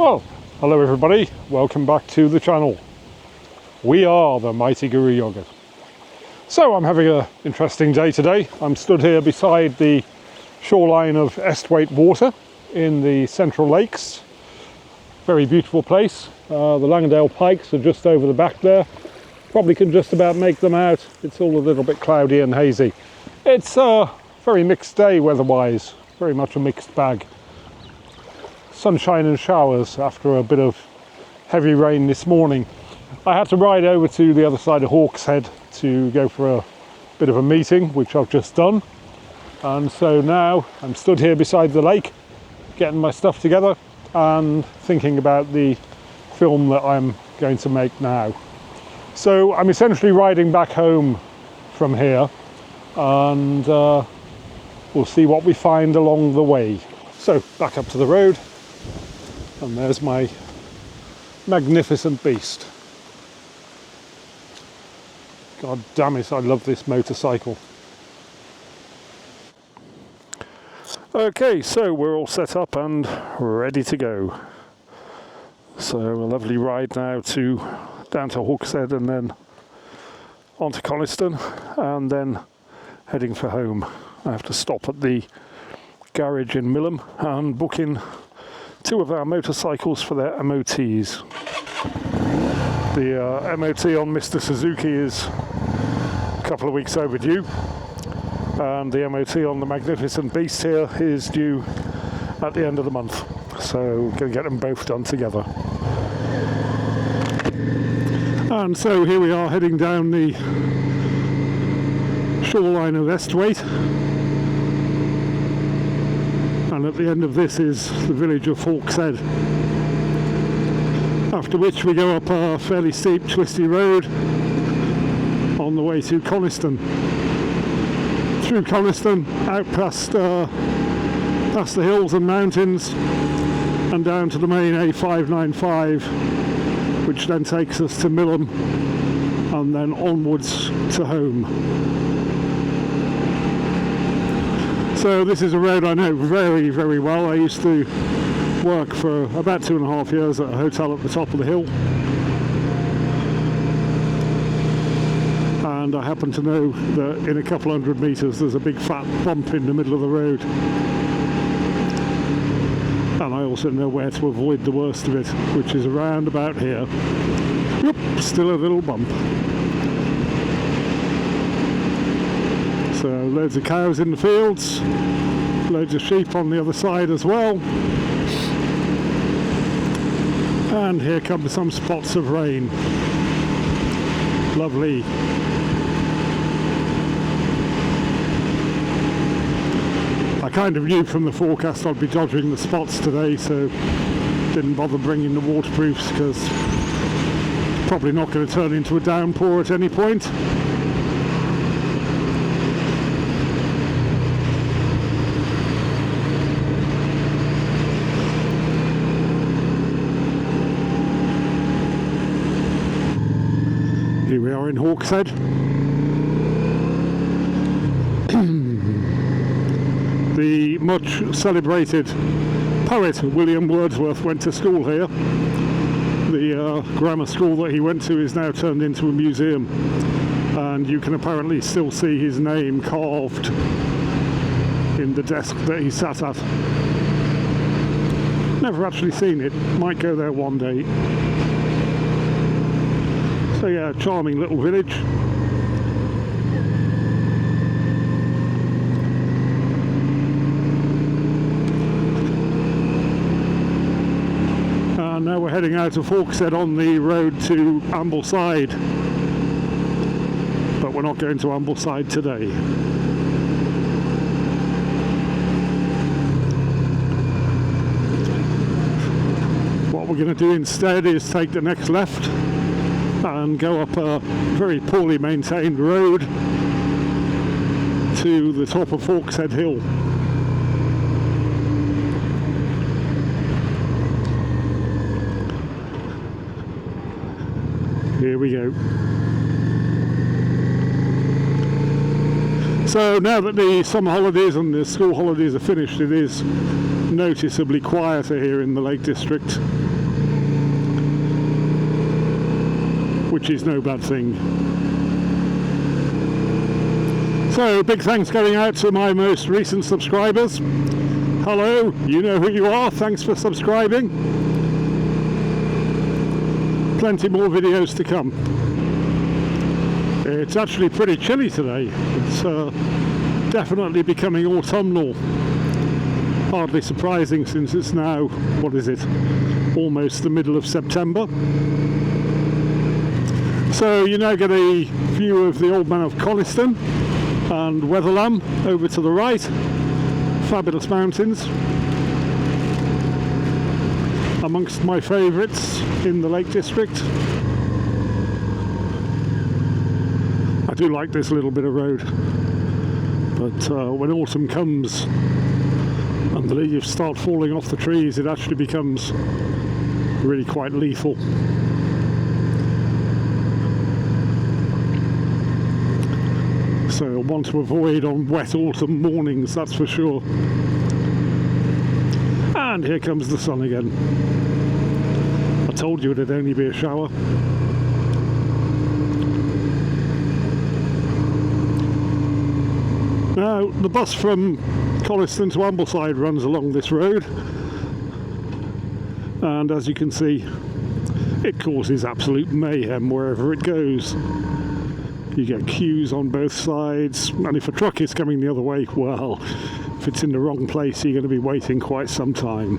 Well, hello everybody, welcome back to the channel. We are the Mighty Guru Yogurt. So I'm having an interesting day today. I'm stood here beside the shoreline of Esthwaite Water in the Central Lakes. Very beautiful place. The Langdale Pikes are just over the back there. Probably can just about make them out. It's all a little bit cloudy and hazy. It's a very mixed day weather-wise, very much a mixed bag. Sunshine and showers after a bit of heavy rain this morning. I had to ride over to the other side of Hawkshead to go for a bit of a meeting, which I've just done. And so now I'm stood here beside the lake, getting my stuff together and thinking about the film that I'm going to make now. So I'm essentially riding back home from here, and we'll see what we find along the way. So back up to the road. And there's my magnificent beast. God damn it, I love this motorcycle. Okay, so we're all set up and ready to go. So a lovely ride now down to Hawkshead and then on to Coniston and then heading for home. I have to stop at the garage in Millom and book in 2 of our motorcycles for their MOTs. The MOT on Mr. Suzuki is a couple of weeks overdue, and the MOT on the magnificent beast here is due at the end of the month. So we're going to get them both done together. And so here we are heading down the shoreline of Esthwaite. And at the end of this is the village of Hawkshead. After which we go up a fairly steep, twisty road on the way to Coniston. Through Coniston, out past the hills and mountains, and down to the main A595, which then takes us to Millom, and then onwards to home. So this is a road I know very, very well. I used to work for about 2.5 years at a hotel at the top of the hill. And I happen to know that in a couple hundred metres there's a big fat bump in the middle of the road. And I also know where to avoid the worst of it, which is around about here. Yep, still a little bump. So loads of cows in the fields, loads of sheep on the other side as well. And here come some spots of rain. Lovely. I kind of knew from the forecast I'd be dodging the spots today, so didn't bother bringing the waterproofs because it's probably not going to turn into a downpour at any point. Here we are in Hawkshead. The much celebrated poet William Wordsworth went to school here. The grammar school that he went to is now turned into a museum, and you can apparently still see his name carved in the desk that he sat at. Never actually seen it, might go there one day. So yeah, charming little village. And now we're heading out of Hawkshead on the road to Ambleside. But we're not going to Ambleside today. What we're going to do instead is take the next left and go up a very poorly maintained road to the top of Hawkshead Hill. Here we go. So now that the summer holidays and the school holidays are finished, it is noticeably quieter here in the Lake District. which is no bad thing. So big thanks going out to my most recent subscribers. Hello, you know who you are, thanks for subscribing. Plenty more videos to come. It's actually pretty chilly today. It's definitely becoming autumnal. Hardly surprising since it's now, what is it, almost the middle of September. So you now get a view of the old man of Coniston and Millom over to the right. Fabulous mountains. Amongst my favourites in the Lake District. I do like this little bit of road, but when autumn comes and the leaves start falling off the trees, it actually becomes really quite lethal. So I want to avoid on wet autumn mornings, that's for sure. And here comes the sun again. I told you it'd only be a shower. Now, the bus from Coniston to Ambleside runs along this road, and as you can see, it causes absolute mayhem wherever it goes. You get queues on both sides, and if a truck is coming the other way, well, if it's in the wrong place, you're going to be waiting quite some time.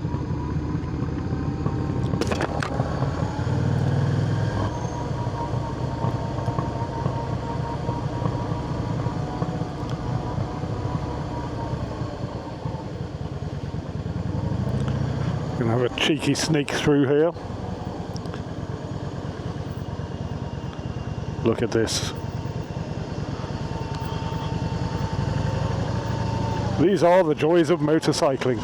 Gonna have a cheeky sneak through here. Look at this. These are the joys of motorcycling.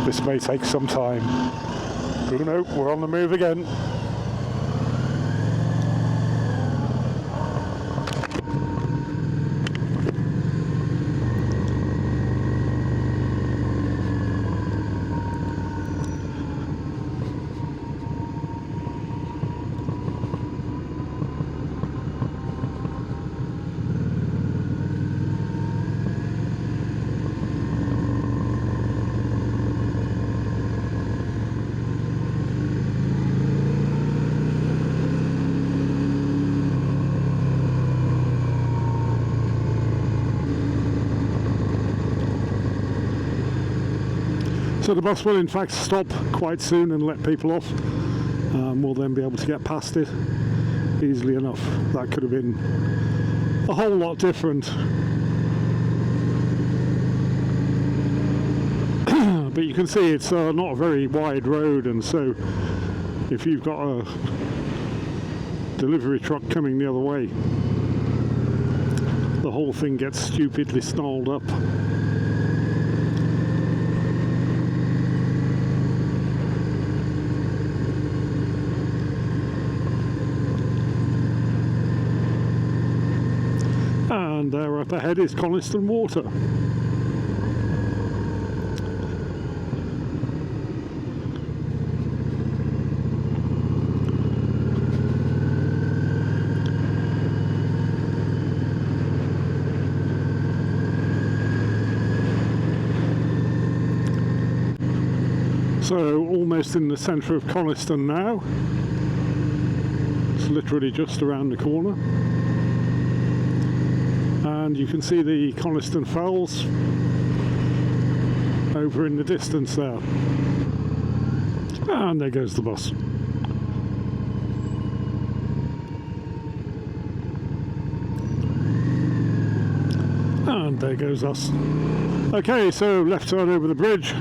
This may take some time. Oh no, we're on the move again. So the bus will in fact stop quite soon and let people off. We'll then be able to get past it easily enough. That could have been a whole lot different. But you can see it's not a very wide road, and so if you've got a delivery truck coming the other way, the whole thing gets stupidly snarled up. And there up ahead is Coniston Water. So almost in the centre of Coniston now. It's literally just around the corner. And you can see the Coniston Fells over in the distance there. And there goes the bus. And there goes us. Okay, so left turn over the bridge,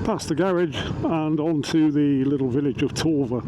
past the garage and onto the little village of Torva.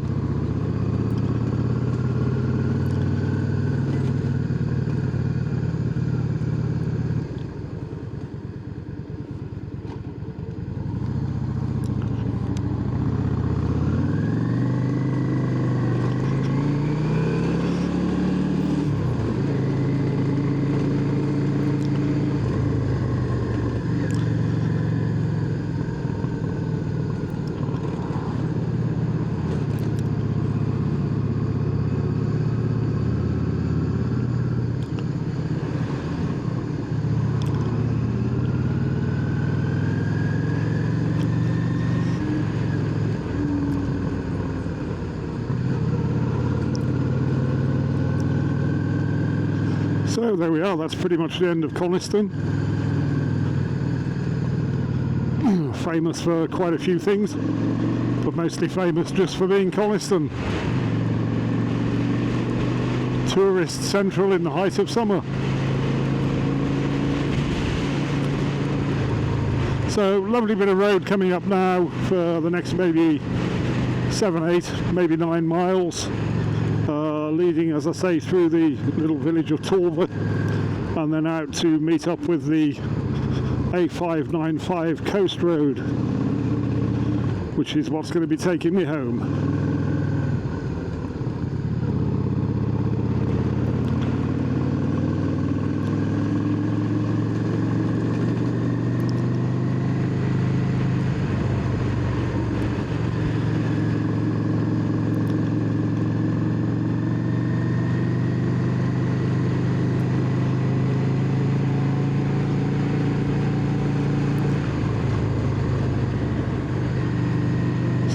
So there we are, that's pretty much the end of Coniston. Famous for quite a few things, but mostly famous just for being Coniston. Tourist central in the height of summer. So lovely bit of road coming up now for the next maybe 7, 8, maybe 9 miles, leading, as I say, through the little village of Torva and then out to meet up with the A595 Coast Road, which is what's going to be taking me home.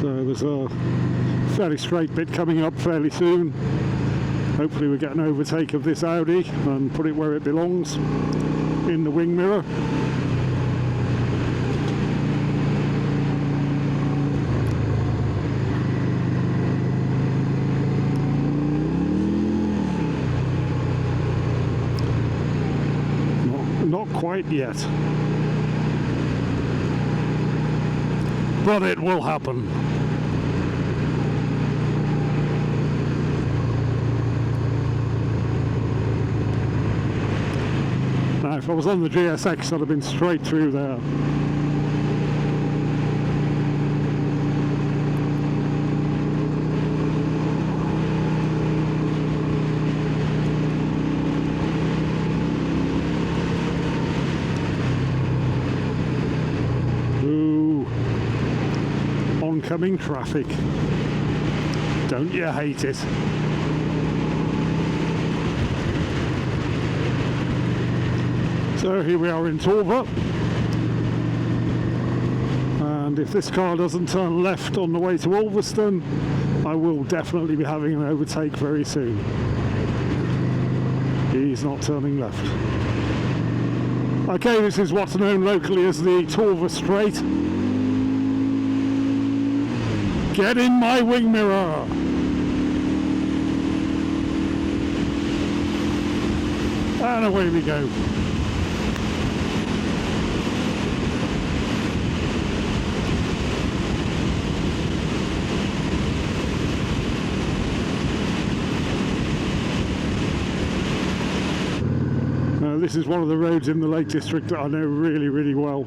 So there's a fairly straight bit coming up fairly soon. Hopefully we get an overtake of this Audi and put it where it belongs, in the wing mirror. Not quite yet, but it will happen. Now, if I was on the GSX, I'd have been straight through there. Ooh, oncoming traffic. Don't you hate it? So here we are in Torva, and if this car doesn't turn left on the way to Ulverston, I will definitely be having an overtake very soon. He's not turning left. Okay, this is what's known locally as the Torva Strait. Get in my wing mirror! And away we go. This is one of the roads in the Lake District that I know really, really well.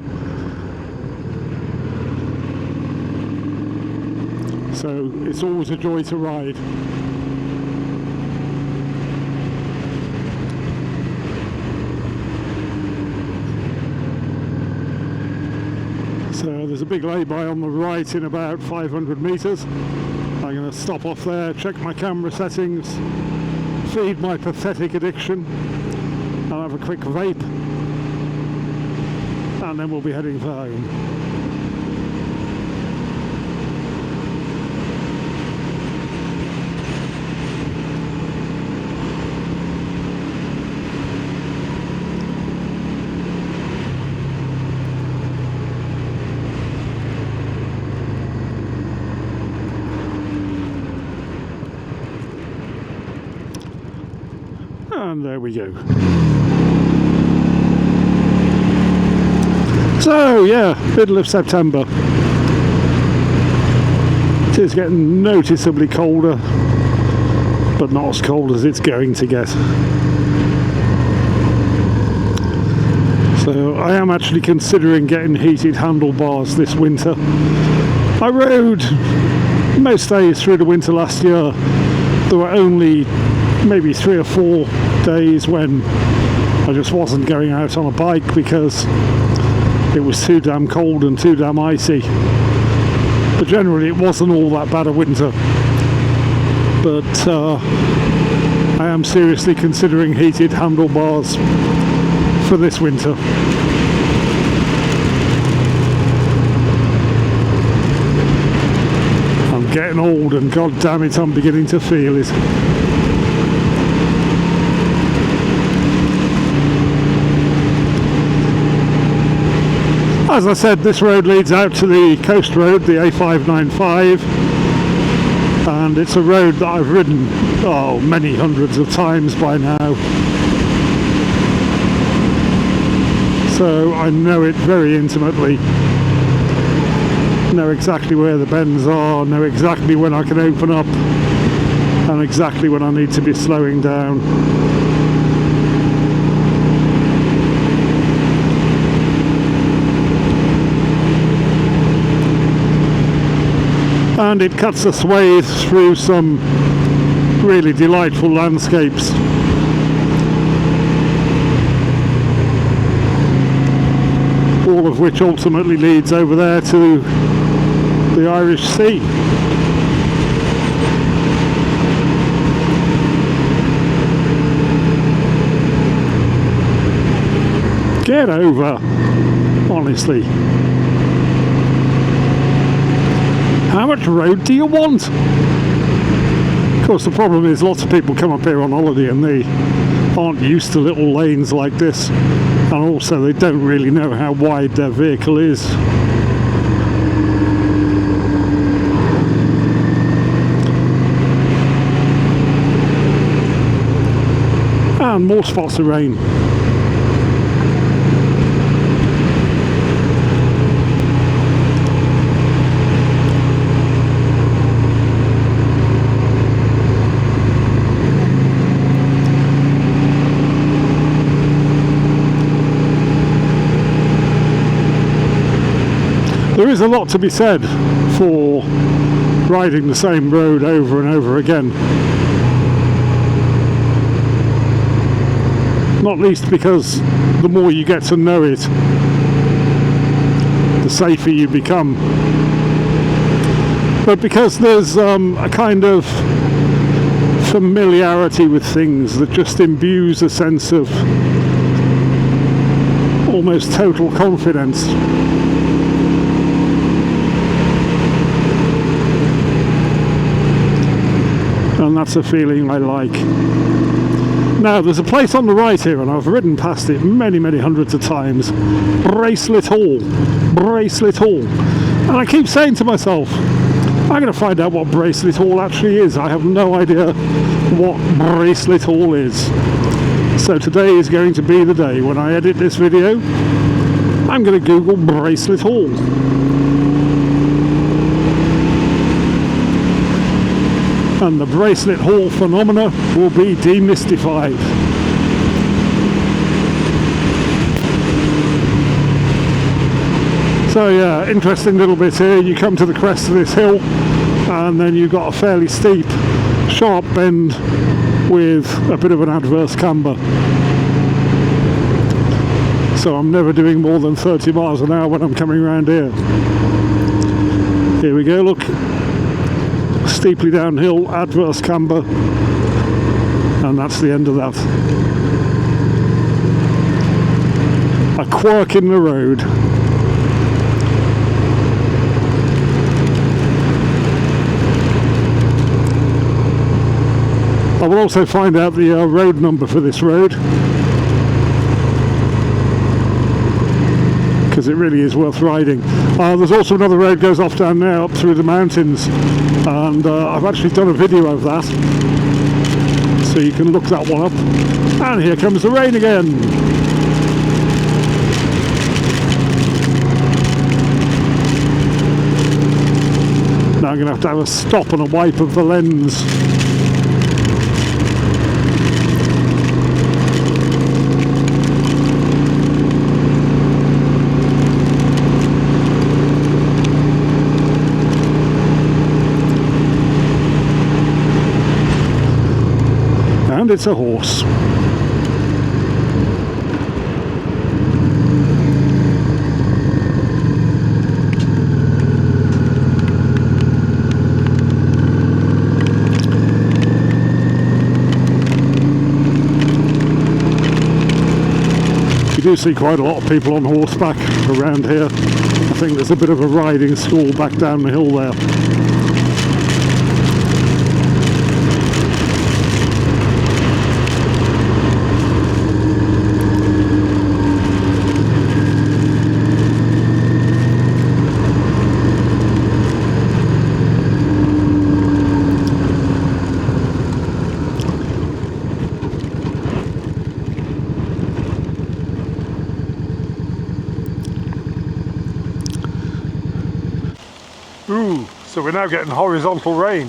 So it's always a joy to ride. So there's a big lay-by on the right in about 500 metres. I'm going to stop off there, check my camera settings, feed my pathetic addiction. I'll have a quick vape, and then we'll be heading for home. And there we go. So yeah, middle of September. It is getting noticeably colder, but not as cold as it's going to get. So I am actually considering getting heated handlebars this winter. I rode most days through the winter last year. There were only maybe 3 or 4 days when I just wasn't going out on a bike because it was too damn cold and too damn icy. But generally it wasn't all that bad a winter. But I am seriously considering heated handlebars for this winter. I'm getting old and god damn it, I'm beginning to feel it. As I said, this road leads out to the coast road, the A595, and it's a road that I've ridden many hundreds of times by now, so I know it very intimately. Know exactly where the bends are, know exactly when I can open up, and exactly when I need to be slowing down. And it cuts a swathe through some really delightful landscapes. All of which ultimately leads over there to the Irish Sea. Get over, honestly. How much road do you want? Of course, the problem is lots of people come up here on holiday and they aren't used to little lanes like this, and also they don't really know how wide their vehicle is. And more spots of rain. There is a lot to be said for riding the same road over and over again. Not least because the more you get to know it, the safer you become. But because there's a kind of familiarity with things that just imbues a sense of almost total confidence. And that's a feeling I like. Now, there's a place on the right here, and I've ridden past it many, many hundreds of times. Bracelet Hall. Bracelet Hall. And I keep saying to myself, I'm going to find out what Bracelet Hall actually is. I have no idea what Bracelet Hall is. So today is going to be the day when I edit this video. I'm going to Google Bracelet Hall. And the Bracelet Hall phenomena will be demystified. So yeah, interesting little bit here. You come to the crest of this hill and then you've got a fairly steep, sharp bend with a bit of an adverse camber. So I'm never doing more than 30 miles an hour when I'm coming around here. Here we go, look. Steeply downhill, adverse camber, and that's the end of that. A quirk in the road. I will also find out the road number for this road, because it really is worth riding. There's also another road goes off down there up through the mountains, and I've actually done a video of that, so you can look that one up. And here comes the rain again. Now I'm going to have a stop and a wipe of the lens. And it's a horse. You do see quite a lot of people on horseback around here. I think there's a bit of a riding school back down the hill there. Ooh, so we're now getting horizontal rain.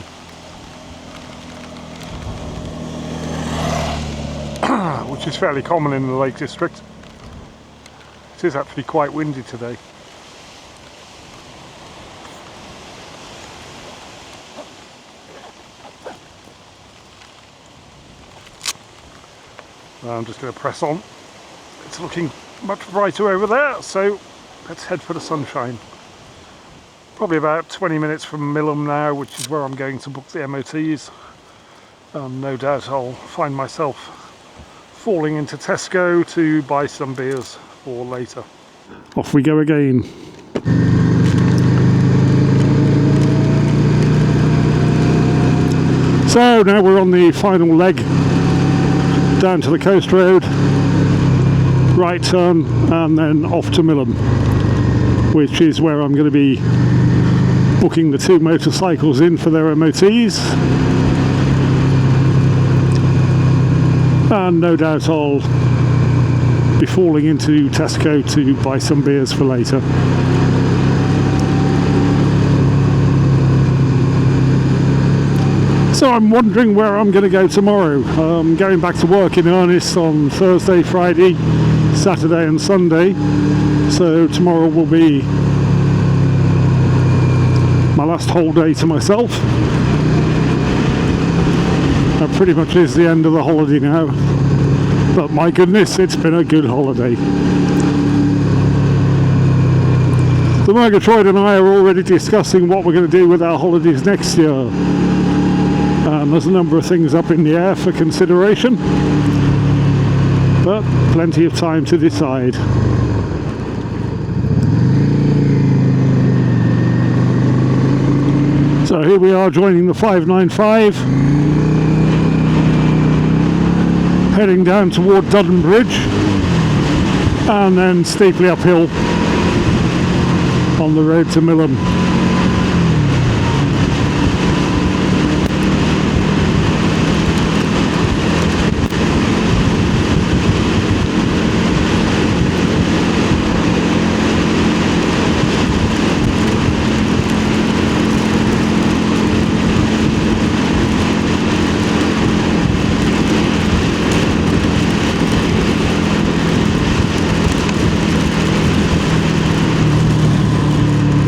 Which is fairly common in the Lake District. It is actually quite windy today. I'm just going to press on. It's looking much brighter over there, so let's head for the sunshine. Probably about 20 minutes from Millom now, which is where I'm going to book the MOTs. No doubt I'll find myself falling into Tesco to buy some beers for later. Off we go again. So now we're on the final leg down to the coast road, right turn, and then off to Millom, which is where I'm going to be booking the 2 motorcycles in for their MOTs. And no doubt I'll be falling into Tesco to buy some beers for later. So I'm wondering where I'm going to go tomorrow. I'm going back to work in earnest on Thursday, Friday, Saturday and Sunday. So tomorrow will be my last whole day to myself. That pretty much is the end of the holiday now, but my goodness, it's been a good holiday. The Murgatroyd and I are already discussing what we're going to do with our holidays next year, and there's a number of things up in the air for consideration, but plenty of time to decide. So here we are joining the 595. Heading down toward Dudden Bridge and then steeply uphill on the road to Millom.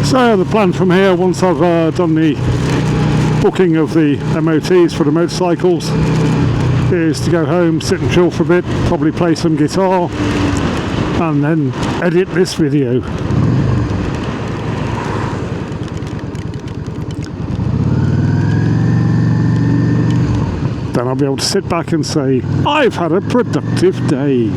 So the plan from here, once I've done the booking of the MOTs for the motorcycles, is to go home, sit and chill for a bit, probably play some guitar, and then edit this video. Then I'll be able to sit back and say, I've had a productive day.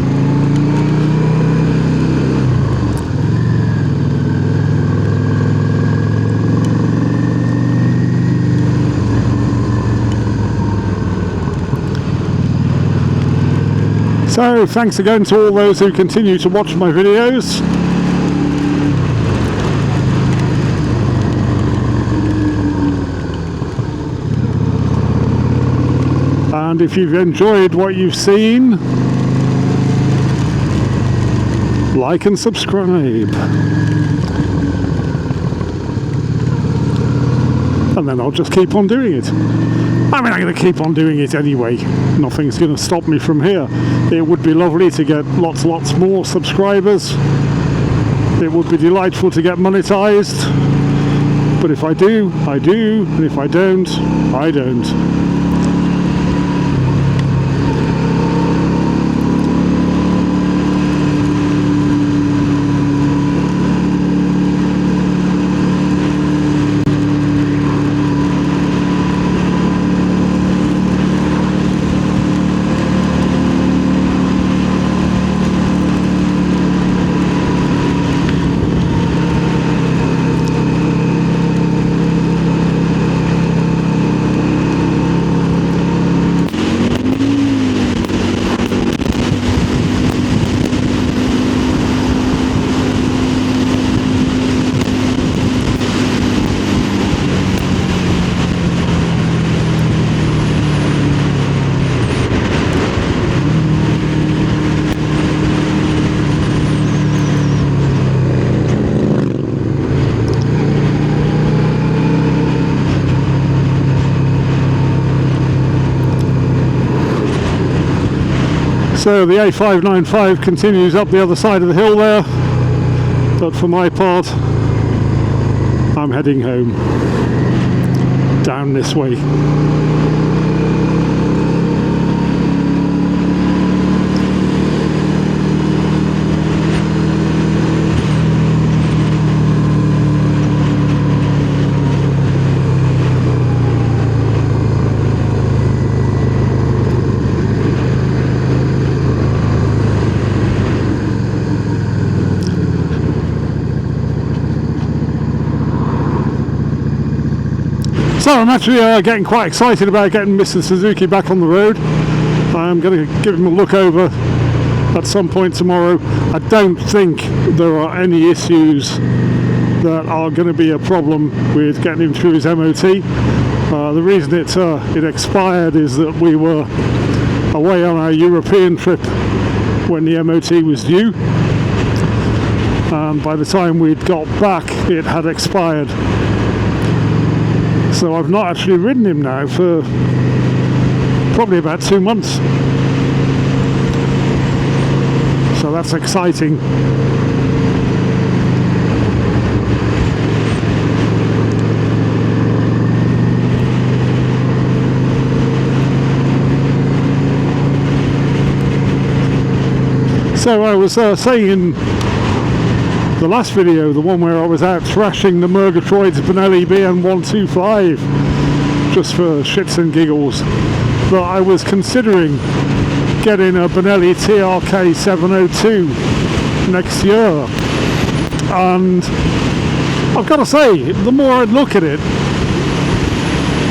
So thanks again to all those who continue to watch my videos. And if you've enjoyed what you've seen, like and subscribe. And then I'll just keep on doing it. I mean, I'm going to keep on doing it anyway. Nothing's going to stop me from here. It would be lovely to get lots more subscribers. It would be delightful to get monetized. But if I do, I do. And if I don't, I don't. So the A595 continues up the other side of the hill there, but for my part I'm heading home down this way. So I'm actually getting quite excited about getting Mr. Suzuki back on the road. I'm going to give him a look over at some point tomorrow. I don't think there are any issues that are going to be a problem with getting him through his MOT. The reason it expired is that we were away on our European trip when the MOT was due, and by the time we'd got back it had expired. So I've not actually ridden him now for probably about 2 months. So that's exciting. So I was saying in the last video, the one where I was out thrashing the Murgatroyd's Benelli BN125 just for shits and giggles, but I was considering getting a Benelli TRK 702 next year, and I've got to say, the more I look at it,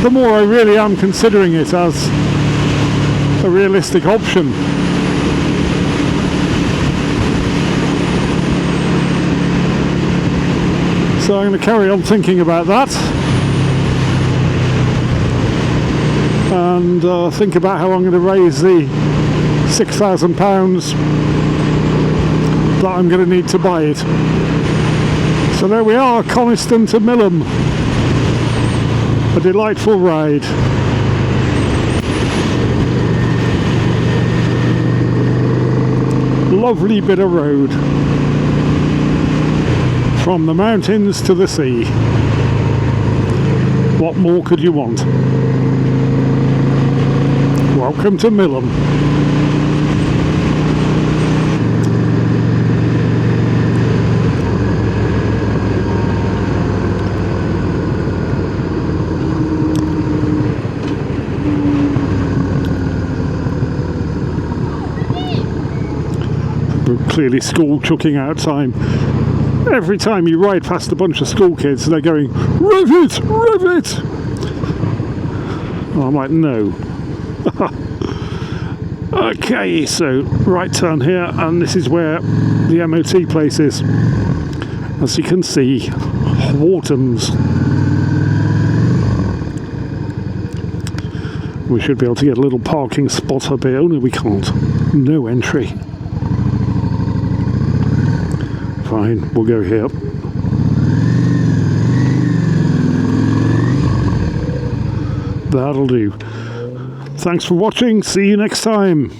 the more I really am considering it as a realistic option. So I'm going to carry on thinking about that, and think about how I'm going to raise the £6,000 that I'm going to need to buy it. So there we are, Coniston to Millom. A delightful ride. Lovely bit of road. From the mountains to the sea. What more could you want? Welcome to Millom. Clearly school chucking out time. Every time you ride past a bunch of school kids, they're going, "Rev it! Rev it!" And I'm like, no. Okay, so right turn here, and this is where the MOT place is. As you can see, Wharton's. We should be able to get a little parking spot up here, only we can't. No entry. Fine, we'll go here. That'll do. Thanks for watching. See you next time.